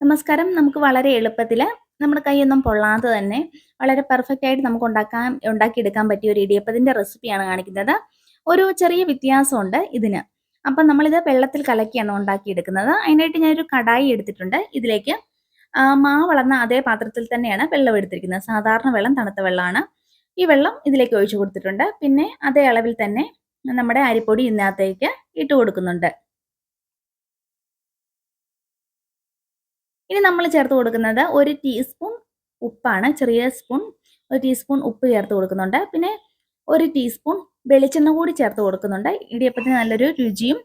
നമസ്കാരം. നമുക്ക് വളരെ എളുപ്പത്തിൽ നമ്മുടെ കൈയൊന്നും പൊള്ളാതെ തന്നെ വളരെ പെർഫെക്റ്റ് ആയിട്ട് നമുക്ക് ഉണ്ടാക്കിയെടുക്കാൻ പറ്റിയ ഒരു ഇടിയപ്പത്തിൻ്റെ റെസിപ്പിയാണ് കാണിക്കുന്നത്. ഒരു ചെറിയ വ്യത്യാസമുണ്ട് ഇതിന്. അപ്പം നമ്മളിത് വെള്ളത്തിൽ കലക്കിയാണ് ഉണ്ടാക്കിയെടുക്കുന്നത്. അതിനായിട്ട് ഞാനൊരു കടായി എടുത്തിട്ടുണ്ട്. ഇതിലേക്ക് മാവളന്ന അതേ പാത്രത്തിൽ തന്നെയാണ് വെള്ളം എടുത്തിരിക്കുന്നത്. സാധാരണ വെള്ളം, തണുത്ത വെള്ളമാണ്. ഈ വെള്ളം ഇതിലേക്ക് ഒഴിച്ചു കൊടുത്തിട്ടുണ്ട്. പിന്നെ അതേ അളവിൽ തന്നെ നമ്മുടെ അരിപ്പൊടി ഇതിനകത്തേക്ക് ഇട്ട് കൊടുക്കുന്നുണ്ട്. ഇനി നമ്മൾ ചേർത്ത് കൊടുക്കുന്നത് 1 ടീസ്പൂൺ ഉപ്പാണ്. ചെറിയ സ്പൂൺ 1 ടീസ്പൂൺ ഉപ്പ് ചേർത്ത് കൊടുക്കുന്നുണ്ട്. പിന്നെ 1 ടീസ്പൂൺ വെളിച്ചെണ്ണ കൂടി ചേർത്ത് കൊടുക്കുന്നുണ്ട്. ഇടിയപ്പത്തിന് നല്ലൊരു രുചിയും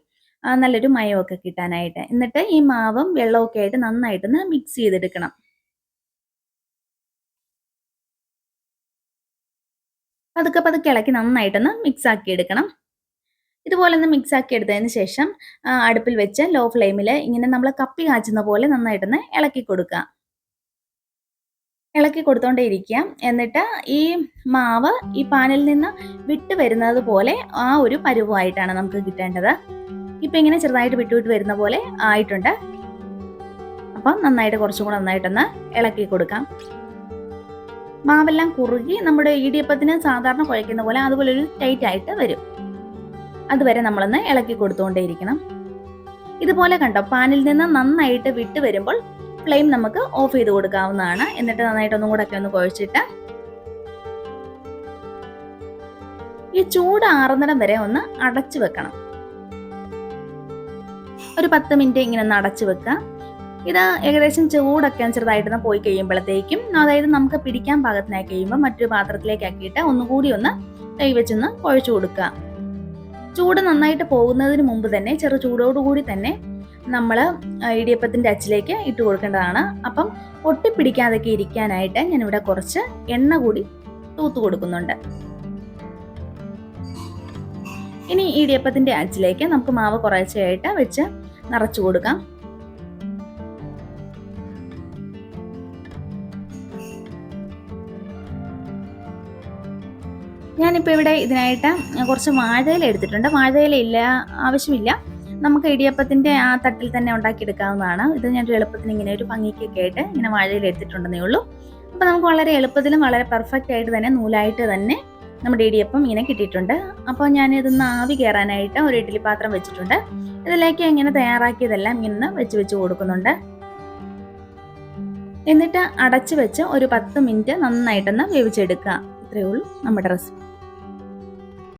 നല്ലൊരു മയമൊക്കെ കിട്ടാനായിട്ട്. എന്നിട്ട് ഈ മാവും വെള്ളമൊക്കെ ആയിട്ട് നന്നായിട്ടൊന്ന് മിക്സ് ചെയ്തെടുക്കണം. പതുക്കെ പതുക്കെ ഇളക്കി നന്നായിട്ടൊന്ന് മിക്സ് ആക്കി എടുക്കണം. ഇതുപോലെ ഒന്ന് മിക്സ് ആക്കി എടുത്തതിന് ശേഷം അടുപ്പിൽ വെച്ച് ലോ ഫ്ലെയിമിൽ ഇങ്ങനെ നമ്മൾ കപ്പി കാച്ചുന്ന പോലെ നന്നായിട്ടൊന്ന് ഇളക്കി കൊടുക്കുക. ഇളക്കി കൊടുത്തോണ്ടേ ഇരിക്കുക. എന്നിട്ട് ഈ മാവ് ഈ പാനിൽ നിന്ന് വിട്ട് വരുന്നത് പോലെ ആ ഒരു പരുവമായിട്ടാണ് നമുക്ക് കിട്ടേണ്ടത്. ഇപ്പം ഇങ്ങനെ ചെറുതായിട്ട് വിട്ട് വരുന്ന പോലെ ആയിട്ടുണ്ട്. അപ്പം നന്നായിട്ട് കുറച്ചും കൂടെ നന്നായിട്ടൊന്ന് ഇളക്കി കൊടുക്കാം. മാവെല്ലാം കുറുകി നമ്മുടെ ഇടിയപ്പത്തിന് സാധാരണ കുഴയ്ക്കുന്ന പോലെ അതുപോലെ ഒരു ടൈറ്റ് ആയിട്ട് വരും. അതുവരെ നമ്മളൊന്ന് ഇളക്കി കൊടുത്തുകൊണ്ടേയിരിക്കണം. ഇതുപോലെ കണ്ടോ, പാനിൽ നിന്ന് നന്നായിട്ട് വിട്ട് വരുമ്പോൾ ഫ്ലെയിം നമുക്ക് ഓഫ് ചെയ്ത് കൊടുക്കാവുന്നതാണ്. എന്നിട്ട് നന്നായിട്ട് ഒന്നും കൂടെ ഒക്കെ ഒന്ന് കുഴച്ചിട്ട് ഈ ചൂട് ആറുന്നിടം വരെ ഒന്ന് അടച്ചു വെക്കണം. ഒരു 10 മിനിറ്റ് ഇങ്ങനെ ഒന്ന് അടച്ചു വെക്കുക. ഇത് ഏകദേശം ചൂടൊക്കെ ചെറുതായിട്ടൊന്ന് പോയി കഴിയുമ്പോഴത്തേക്കും, അതായത് നമുക്ക് പിടിക്കാൻ പാകത്തിനായി കഴിയുമ്പോൾ മറ്റൊരു പാത്രത്തിലേക്ക് ആക്കിയിട്ട് ഒന്നുകൂടി ഒന്ന് കൈവച്ചൊന്ന് കുഴച്ചു കൊടുക്കുക. ചൂട് നന്നായിട്ട് പോകുന്നതിന് മുമ്പ് തന്നെ ചെറു ചൂടോടുകൂടി തന്നെ നമ്മൾ ഇടിയപ്പത്തിൻ്റെ അച്ചിലേക്ക് ഇട്ട് കൊടുക്കേണ്ടതാണ്. അപ്പം ഒട്ടിപ്പിടിക്കാതൊക്കെ ഇരിക്കാനായിട്ട് ഞാനിവിടെ കുറച്ച് എണ്ണ കൂടി തൂത്ത് കൊടുക്കുന്നുണ്ട്. ഇനി ഇടിയപ്പത്തിൻ്റെ അച്ചിലേക്ക് നമുക്ക് മാവ് കുറേശ്ശെയായിട്ട് വെച്ച് നിറച്ചു കൊടുക്കാം. ഞാനിപ്പോൾ ഇവിടെ ഇതിനായിട്ട് കുറച്ച് വാഴയില എടുത്തിട്ടുണ്ട്. വാഴയില ഇല്ല, ആവശ്യമില്ല. നമുക്ക് ഇടിയപ്പത്തിൻ്റെ ആ തട്ടിൽ തന്നെ ഉണ്ടാക്കിയെടുക്കാവുന്നതാണ്. ഇത് ഞാനൊരു എളുപ്പത്തിന് ഇങ്ങനെ ഒരു ഭംഗിക്കൊക്കെ ആയിട്ട് ഇങ്ങനെ വാഴയില എടുത്തിട്ടുണ്ടെന്നേ ഉള്ളൂ. അപ്പോൾ നമുക്ക് വളരെ എളുപ്പത്തിലും വളരെ പെർഫെക്റ്റ് ആയിട്ട് തന്നെ നൂലായിട്ട് തന്നെ നമ്മുടെ ഇടിയപ്പം ഇങ്ങനെ കിട്ടിയിട്ടുണ്ട്. അപ്പോൾ ഞാനിതൊന്ന് ആവി കയറാനായിട്ട് ഒരു ഇഡ്ഡലി പാത്രം വെച്ചിട്ടുണ്ട്. ഇതിലേക്ക് ഇങ്ങനെ തയ്യാറാക്കിയതെല്ലാം ഇങ്ങനെ വെച്ച് കൊടുക്കുന്നുണ്ട്. എന്നിട്ട് അടച്ചു വെച്ച് ഒരു 10 മിനിറ്റ് നന്നായിട്ടൊന്ന് വേവിച്ചെടുക്കുക. ഇത്രയേ ഉള്ളൂ നമ്മുടെ റെസിപ്പി.